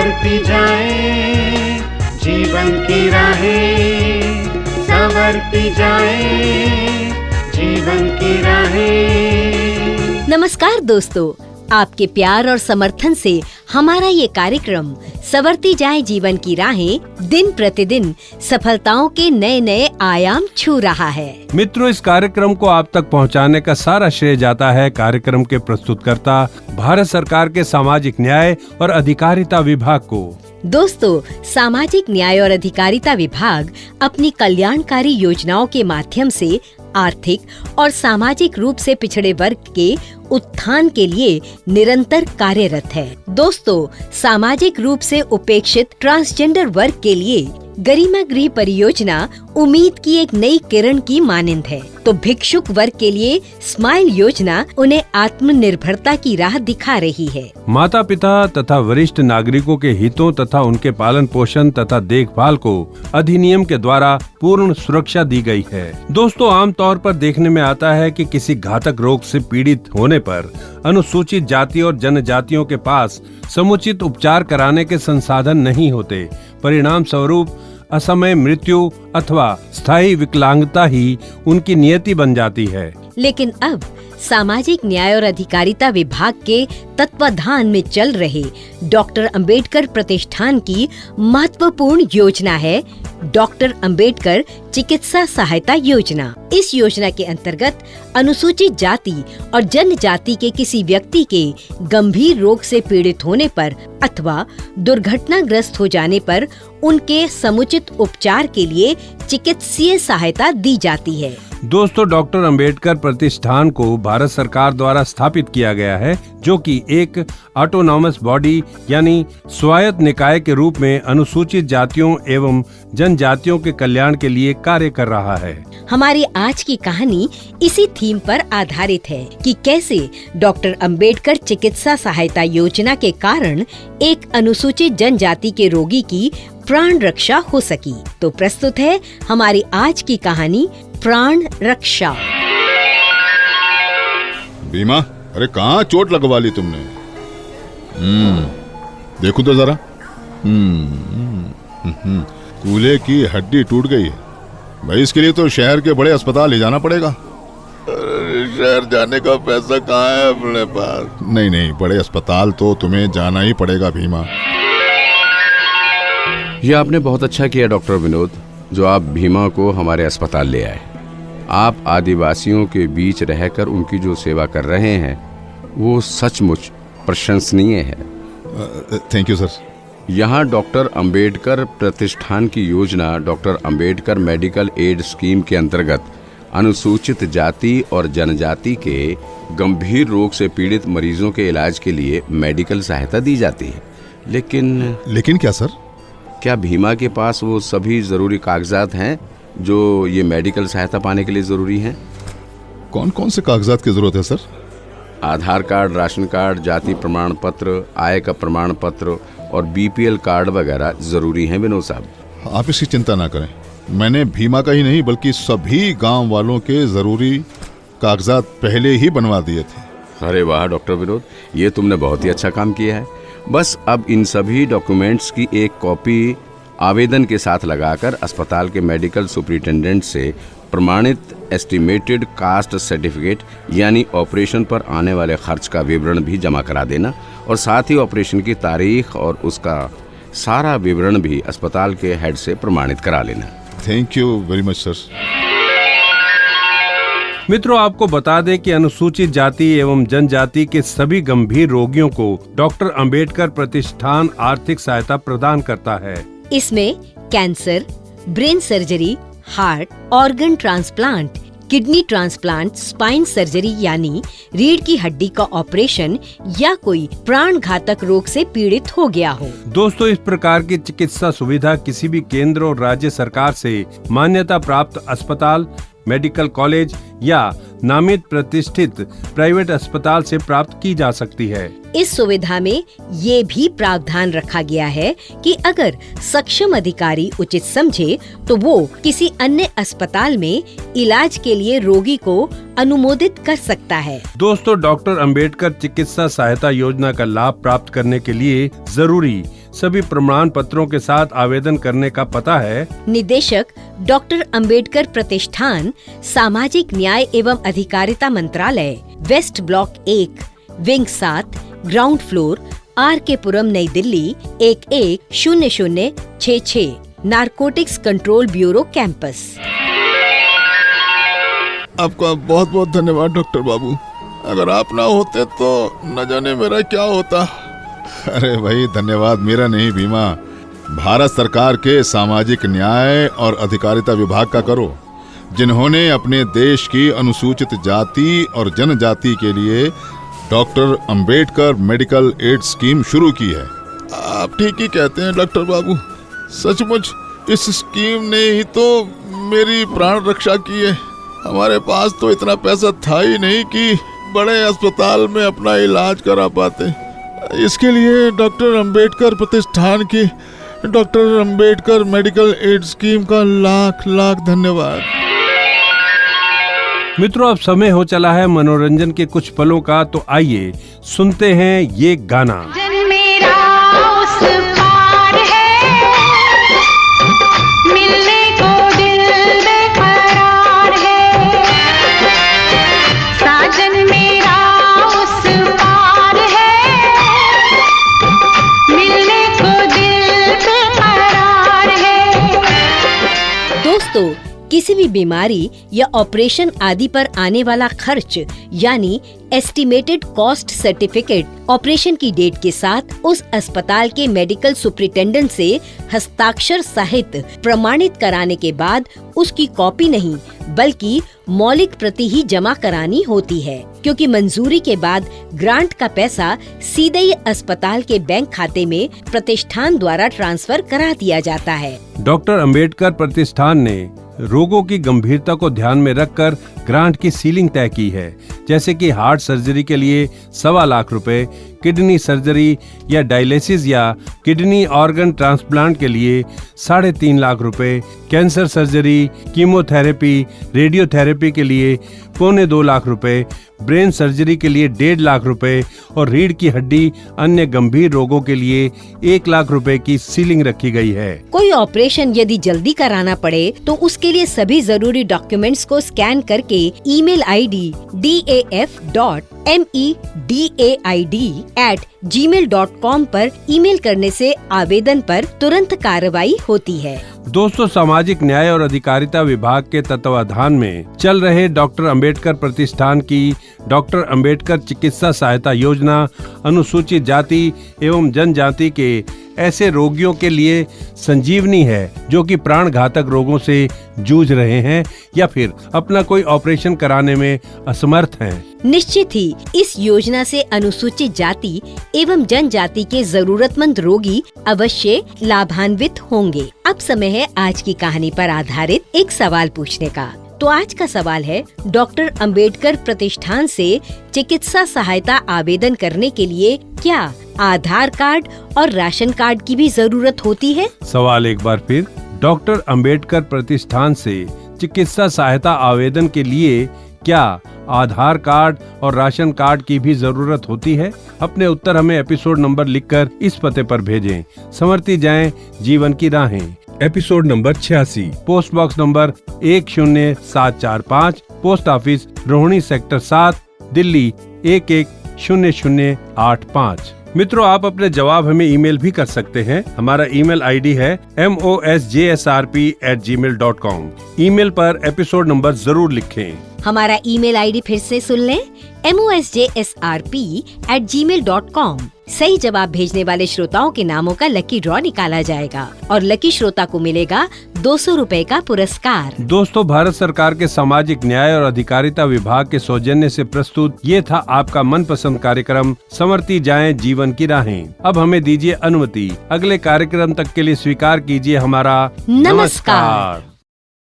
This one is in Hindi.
संवरती जाए जीवन की राहें, संवरती जाए जीवन की राहें। नमस्कार दोस्तों, आपके प्यार और समर्थन से हमारा ये कार्यक्रम संवरती जाए जीवन की राहें दिन प्रतिदिन सफलताओं के नए नए आयाम छू रहा है। मित्रों, इस कार्यक्रम को आप तक पहुंचाने का सारा श्रेय जाता है कार्यक्रम के प्रस्तुतकर्ता भारत सरकार के सामाजिक न्याय और अधिकारिता विभाग को। दोस्तों, सामाजिक न्याय और अधिकारिता विभाग अपनी कल्याणकारी योजनाओं के माध्यम से आर्थिक और सामाजिक रूप से पिछड़े वर्ग के उत्थान के लिए निरंतर कार्यरत है। दोस्तों, सामाजिक रूप से उपेक्षित ट्रांसजेंडर वर्ग के लिए गरिमा गृह परियोजना उम्मीद की एक नई किरण की मानिंद है, तो भिक्षुक वर्ग के लिए स्माइल योजना उन्हें आत्मनिर्भरता की राह दिखा रही है। माता पिता तथा वरिष्ठ नागरिकों के हितों तथा उनके पालन पोषण तथा देखभाल को अधिनियम के द्वारा पूर्ण सुरक्षा दी गई है। दोस्तों, आमतौर पर देखने में आता है कि किसी घातक रोग से पीड़ित होने पर अनुसूचित जाति और जनजातियों के पास समुचित उपचार कराने के संसाधन नहीं होते। परिणाम स्वरूप असमय मृत्यु अथवा स्थायी विकलांगता ही उनकी नियति बन जाती है। लेकिन अब सामाजिक न्याय और अधिकारिता विभाग के तत्वाधान में चल रहे डॉक्टर अंबेडकर प्रतिष्ठान की महत्वपूर्ण योजना है डॉक्टर अंबेडकर चिकित्सा सहायता योजना। इस योजना के अंतर्गत अनुसूचित जाति और जनजाति के किसी व्यक्ति के गंभीर रोग से पीड़ित होने पर अथवा दुर्घटनाग्रस्त हो जाने पर उनके समुचित उपचार के लिए चिकित्सीय सहायता दी जाती है। दोस्तों, डॉक्टर अंबेडकर प्रतिष्ठान को भारत सरकार द्वारा स्थापित किया गया है, जो कि एक ऑटोनॉमस बॉडी यानी स्वायत्त निकाय के रूप में अनुसूचित जातियों एवं जनजातियों के कल्याण के लिए कार्य कर रहा है। हमारी आज की कहानी इसी थीम पर आधारित है कि कैसे डॉक्टर अंबेडकर चिकित्सा सहायता योजना के कारण एक अनुसूचित जनजाति के रोगी की प्राण रक्षा हो सकी। तो प्रस्तुत है हमारी आज की कहानी प्राण रक्षा। भीमा, अरे कहाँ चोट लगवा ली तुमने? देखो तो जरा। कूल्हे की हड्डी टूट गई है भाई। इसके लिए तो शहर के बड़े अस्पताल ले जाना पड़ेगा। शहर जाने का पैसा कहाँ है अपने पास? नहीं, बड़े अस्पताल तो तुम्हें जाना ही पड़ेगा भीमा। ये आपने बहुत अच्छा किया डॉक्टर विनोद, जो आप भीमा को हमारे अस्पताल ले आए। आप आदिवासियों के बीच रहकर उनकी जो सेवा कर रहे हैं वो सचमुच प्रशंसनीय है। Thank you sir. यहाँ डॉक्टर अंबेडकर प्रतिष्ठान की योजना doctor Ambedkar medical aid scheme के अंतर्गत अनुसूचित जाति और जनजाति के गंभीर रोग से पीड़ित मरीजों के इलाज के लिए मेडिकल सहायता दी जाती है। लेकिन क्या सर? क्या भीमा के पास वो सभी जरूरी कागजात हैं जो ये मेडिकल सहायता पाने के लिए जरूरी हैं? कौन कौन से कागजात की जरूरत है सर? आधार कार्ड, राशन कार्ड, जाति प्रमाण पत्र, आय का प्रमाण पत्र और बीपीएल कार्ड वगैरह जरूरी हैं विनोद साहब। आप इसकी चिंता ना करें। मैंने भीमा का ही नहीं बल्कि सभी गांव वालों के जरूरी कागजात पहले ही बनवा दिए थे। अरे वाह डॉक्टर विनोद, ये तुमने बहुत ही अच्छा काम किया है। बस अब इन सभी डॉक्यूमेंट्स की एक कॉपी आवेदन के साथ लगाकर अस्पताल के मेडिकल सुपरिटेंडेंट से प्रमाणित एस्टिमेटेड कास्ट सर्टिफिकेट यानी ऑपरेशन पर आने वाले खर्च का विवरण भी जमा करा देना और साथ ही ऑपरेशन की तारीख और उसका सारा विवरण भी अस्पताल के हेड से प्रमाणित करा लेना। Thank you very much sir. मित्रों, आपको बता दें कि अनुसूचित जाति एवं जनजाति के सभी गंभीर रोगियों को डॉक्टर अंबेडकर प्रतिष्ठान आर्थिक सहायता प्रदान करता है। इसमें cancer, brain surgery, heart, organ transplant, kidney transplant, spine surgery यानी रीढ़ की हड्डी का ऑपरेशन या कोई प्राण घातक रोग से पीड़ित हो गया हो। दोस्तों, इस प्रकार की चिकित्सा सुविधा किसी भी केंद्र और राज्य सरकार से मान्यता प्राप्त अस्पताल, मेडिकल कॉलेज या नामित प्रतिष्ठित प्राइवेट अस्पताल से प्राप्त की जा सकती है। इस सुविधा में ये भी प्रावधान रखा गया है कि अगर सक्षम अधिकारी उचित समझे तो वो किसी अन्य अस्पताल में इलाज के लिए रोगी को अनुमोदित कर सकता है। दोस्तों, डॉक्टर अंबेडकर चिकित्सा सहायता योजना का लाभ प्राप्त करने के लिए जरूरी सभी प्रमाण पत्रों के साथ आवेदन करने का पता है निदेशक डॉक्टर अंबेडकर प्रतिष्ठान, सामाजिक न्याय एवं अधिकारिता मंत्रालय, west block 1, wing 7, ground floor, RK Puram, Nai Delhi 110066, narcotics control bureau campus. आपका बहुत बहुत धन्यवाद डॉक्टर बाबू। अगर आप ना होते तो न जाने मेरा क्या होता। अरे भाई, धन्यवाद मेरा नहीं भीमा, भारत सरकार के सामाजिक न्याय और अधिकारिता विभाग का करो, जिन्होंने अपने देश की अनुसूचित जाति और जनजाति के लिए doctor Ambedkar medical aid scheme शुरू की है। आप ठीक ही कहते हैं डॉक्टर बाबू। सचमुच इस स्कीम ने ही तो मेरी प्राण रक्षा की है। हमारे पास तो इतना पैसा था ही नहीं कि बड़े अस्पताल में अपना इलाज करा पाते। इसके लिए डॉक्टर अंबेडकर प्रतिष्ठान की doctor Ambedkar medical aid scheme का लाख लाख धन्यवाद। मित्रों, अब समय हो चला है मनोरंजन के कुछ पलों का, तो आइए सुनते हैं ये गाना। दोस्तों, किसी भी बीमारी या ऑपरेशन आदि पर आने वाला खर्च यानी एस्टिमेटेड कॉस्ट सर्टिफिकेट ऑपरेशन की डेट के साथ उस अस्पताल के मेडिकल सुपरिटेंडेंट से हस्ताक्षर सहित प्रमाणित कराने के बाद उसकी कॉपी नहीं बल्कि मौलिक प्रति ही जमा करानी होती है, क्योंकि मंजूरी के बाद ग्रांट का पैसा सीधे ही अस्पताल के बैंक खाते में प्रतिष्ठान द्वारा ट्रांसफर करा दिया जाता है। डॉक्टर अंबेडकर प्रतिष्ठान ने रोगों की गंभीरता को ध्यान में रखकर ग्रांट की सीलिंग तय की है, जैसे कि हार्ट सर्जरी के लिए 1.25 लाख रुपए, किडनी सर्जरी या डायलिसिस या किडनी ऑर्गन ट्रांसप्लांट के लिए 3.5 लाख रुपए, कैंसर सर्जरी, कीमोथेरेपी, रेडियोथेरेपी के लिए 2.25 लाख रुपए, ब्रेन सर्जरी के लिए 1.5 लाख रुपए और रीढ़ की हड्डी अन्य गंभीर रोगों के लिए 1 लाख रुपए की सीलिंग रखी गई है। कोई ऑपरेशन यदि जल्दी कराना पड़े तो उसके लिए सभी जरूरी डॉक्यूमेंट्स को स्कैन करके ईमेल ID daf.medaid@gmail.com पर ईमेल करने से आवेदन पर तुरंत कार्रवाई होती है। दोस्तों, सामाजिक न्याय और अधिकारिता विभाग के तत्वाधान में चल रहे डॉक्टर अंबेडकर प्रतिष्ठान की डॉक्टर अंबेडकर चिकित्सा सहायता योजना अनुसूचित जाति एवं जनजाति के ऐसे रोगियों के लिए संजीवनी है जो कि प्राण घातक रोगों से जूझ रहे हैं या फिर अपना कोई ऑपरेशन कराने में असमर्थ हैं। निश्चित ही इस योजना से अनुसूचित जाति एवं जनजाति के जरूरतमंद रोगी अवश्य लाभान्वित होंगे। अब समय है आज की कहानी पर आधारित एक सवाल पूछने का। तो आज का सवाल है, डॉक्टर अंबेडकर प्रतिष्ठान से चिकित्सा सहायता आवेदन करने के लिए क्या आधार कार्ड और राशन कार्ड की भी जरूरत होती है? सवाल एक बार फिर, डॉक्टर अंबेडकर प्रतिष्ठान से चिकित्सा सहायता आवेदन के लिए क्या आधार कार्ड और राशन कार्ड की भी जरूरत होती है? अपने उत्तर हमें एपिसोड नंबर लिखकर इस पते पर भेजें। संवरती जाएं जीवन की राहें। Episode number 86, post box number 10745, post office Rohini sector 7, Delhi 110085। मित्रों, आप अपने जवाब हमें ईमेल भी कर सकते हैं। हमारा ईमेल आईडी है mosjsrp@gmail.com। ईमेल पर एपिसोड नंबर जरूर लिखें। हमारा ईमेल आईडी फिर से सुन लें, mosjsrp@gmail.com। सही जवाब भेजने वाले श्रोताओं के नामों का लकी ड्रॉ निकाला जाएगा और लकी श्रोता को मिलेगा 200 रुपए का पुरस्कार। दोस्तों, भारत सरकार के सामाजिक न्याय और अधिकारिता विभाग के सौजन्य से प्रस्तुत ये था आपका मनपसंद कार्यक्रम संवरती जाएं जीवन की राहें। अब हमें दीजिए अनुमति। अगले कार्यक्रम तक के लिए स्वीकार कीजिए हमारा नमस्कार।